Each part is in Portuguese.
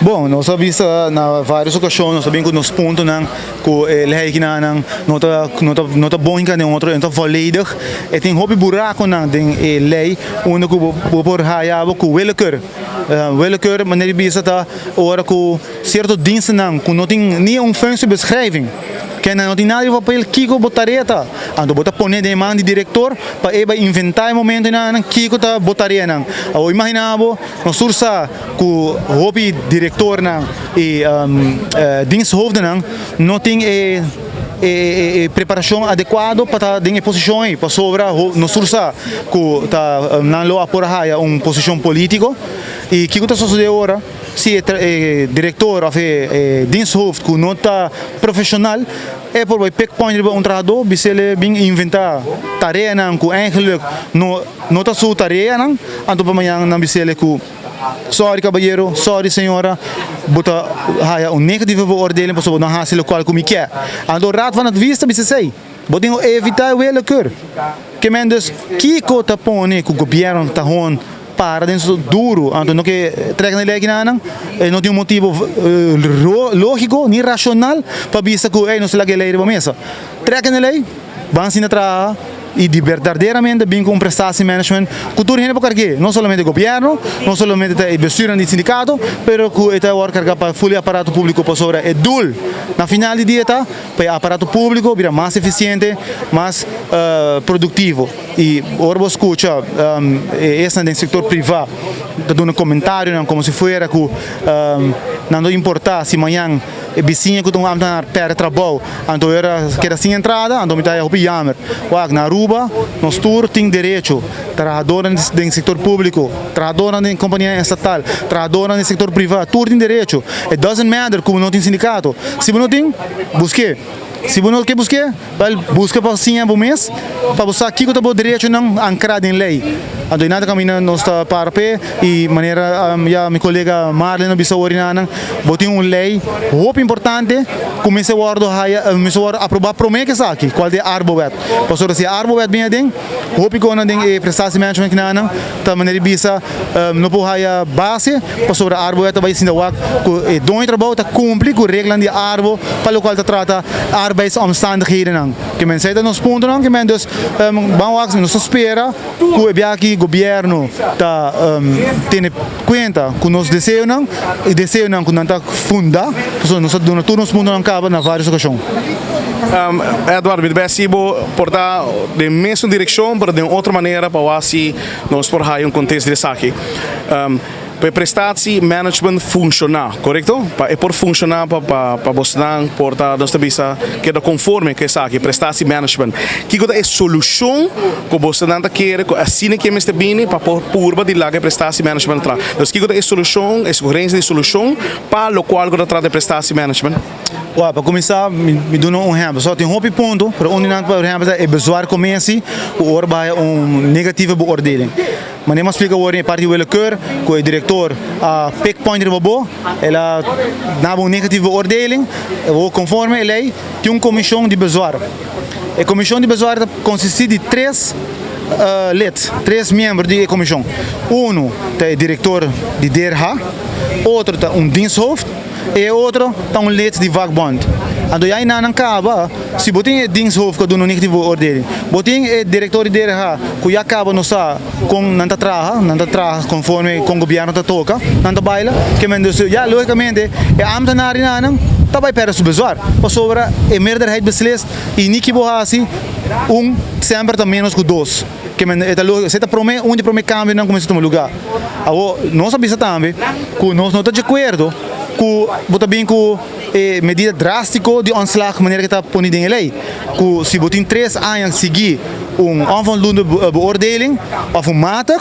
Bom, nós sabemos na várias ocasiões, nós sabemos que nos pontos que lei que não tá bom que não outro então volledig. E tem hobby buraco na den lei onde que por haya que willekeur maneira bisa tá ora que certo diensten não que não tem nem functiebeschrijving. Que não tem nada para ele Kiko botareta, ando botar poner de mão de diretor para ele inventar momento na Kiko tá botaria não. Ou imaginava nós sursa que o hobby diretor não e diensthoofd não tem preparação adequada para estar em posição aí, para sobra nós sursa que tá não lo aporra posição político e Kiko tá sucedendo agora se diretor of diensthoofd que não está profissional é por bij pickpoint bij trabalhador bisele bem inventar tarefa não que eigenlijk não tá sua tarefa não anto para amanhã não bisele que sorry caballero sorry senhora bota haya negatieve beoordeling para sobre não hasil qual como quer anto raad van het vista bisele botem evitar willekeur que men dus kiko tá pone que o governo tá hon para dentro duro, então não que treca na lei não tem motivo lógico nem racional para vista que não se lague lei de mesa. Treca na lei, vão se trabalhar e de verdadeiramente bem com prestação management, cultura é para quê? Não somente o governo, não somente o bestuur do sindicato, pero que é o carga para o aparato público para sobre é dul. Na final do dia tá, para o aparato público vira mais eficiente, mais produtivo. E ora você escuta essa no setor privado, dando um comentário como se fosse que não importa se amanhã vizinha que estão a perder trabalho, então era que era sem entrada, então me está a jammer. Na Aruba, nós todos temos direito, trabalhadora no setor público, trabalhadora na companhia estatal, trabalhadora no setor privado, todos têm direito. It doesn't matter como não tem sindicato. Se você não tem, busque. Se você não quer buscar, busca para sim por mês, para você aqui que o direito não ancrado em lei. Então nada caminha nós está para pé e maneira já minha colega Marlene Bissaurinana botou uma lei muito importante comecei a aprovar promessa aqui qual é arbowet. Pastor se arbowet bem adem, hope que ona den prestação management nana, tá maneira bisa não pode haver base pastor arbowet vai se dar que dono trabalho tá cumpre com regras de arbo para o qual tá trata arbeidsomstandigheden não. Que men sei nos pontos não que men dus vamos nos espera que aqui governo tá tem conta com nos desejos não e desejos não que não tá funda, então nós damos todos os pontos não cabe na várias ocasiões. Eduardo, me deve portar de mesma direção, mas de outra maneira para assim nós por um contexto desse aqui. Para prestatie management funcionar, correto? Para por funcionar para você não portar nós bisa que é conforme que essa aqui prestatie management. Que é a solução que você não quer assim que me está bem para por de lá que prestatie management lá. Então que é a solução, a coerência de solução para o qual que trata de prestatie management. Para começar, me dou exemplo. Só tem um ponto para onde não por exemplo é bezwaar comece o orba negatieve beoordeling. Maar neem maar spreken over een partij willekeur, que o diretor a pickpoint de bobo, ela na uma negativa beoordeling, ou conforme a lei, tem uma comissão de bezwaar. A comissão de bezwaar consiste de três membros da comissão. É o diretor de DRH, outro é diensthoofd e outro é lid de vakbond. Então, aí não acaba, se você diensthoofd que doet negatieve beoordeling, você é diretor de DRH, que já acaba não com não trabalha conforme com o governo toca, não trabalha, que men já logicamente é ambtenaar não também para o bezwaar, para sobre a meerderheid beslist e nem que assim sempre está menos que dois. Que você promete cambio não começa a tomar lugar. Nós sabemos também que nós não estamos de acordo que bem com medida drástica de ontslag maneira que está ponida em lei. Que se você tem 3 anos seguir onvoldoende beoordeling of matig,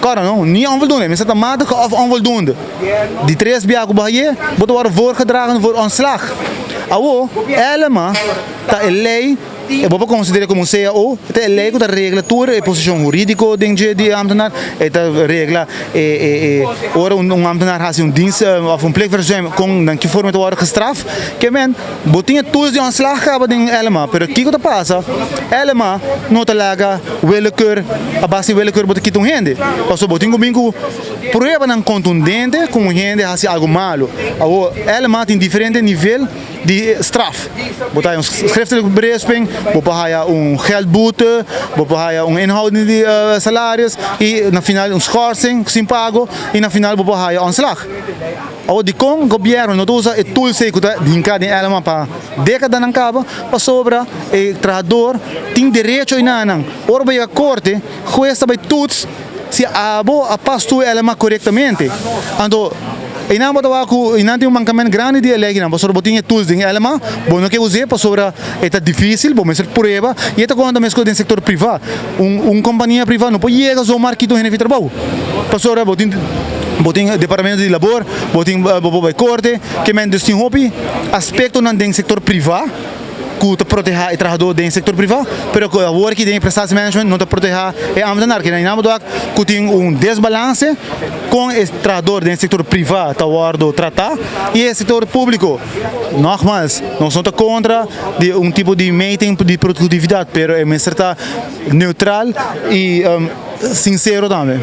cara não, niet onvoldoende, mas está matig of onvoldoende. Die 3 biaco bahia, você vai voorgedragen voor ontslag. Helemaal, dat is lei e vou considerar como CAO, até lei que regula toda a posição jurídica de ambtenaar, e regla ora ambtenaar has een dienst of een plichtverzuim kon dan que forma te worden gestraft, que men botinha tools de aanslag hebben ding elma, pero kiko te passa, elma não te laga willekeur, a base willekeur bote kitung hende, passo botinho bingo prueba não contundente com hende has algo malo, ou elma tem diferente nível de straf. Botai schriftelijke berisping, bopahaia geldboete, bopahaia inhoudende salários e na final schorsing sem pago e na final bopahaia aanslag. Ao de com governo não usa e tool seco da dinka de elma para década não acaba, para sobra e trabalhador tem direito a inanang. Ora vai a corte, juez vai tudo se abo a pasto elma corretamente. Ando ina mo tawa ko ina tem mancamento grande de lei na pastor botinha tools ding elma bom que usei para sobra é difícil bom mas prueba e eta quando mesmo do setor privado companhia privada não pode chegar ao market do trabalho para sobra botinha departamento de labor botinha bobo corte que men destin hobby aspecto não tem setor privado que te proteger o trabalhador do setor privado, pero que o work de prestação management não te proteger é ambtenaar que na modo que tem desbalance com o trabalhador do setor privado tá guardo tratar e o setor público nogmaals não são contra de tipo de meting de produtividade, pero é neutral e sincero também.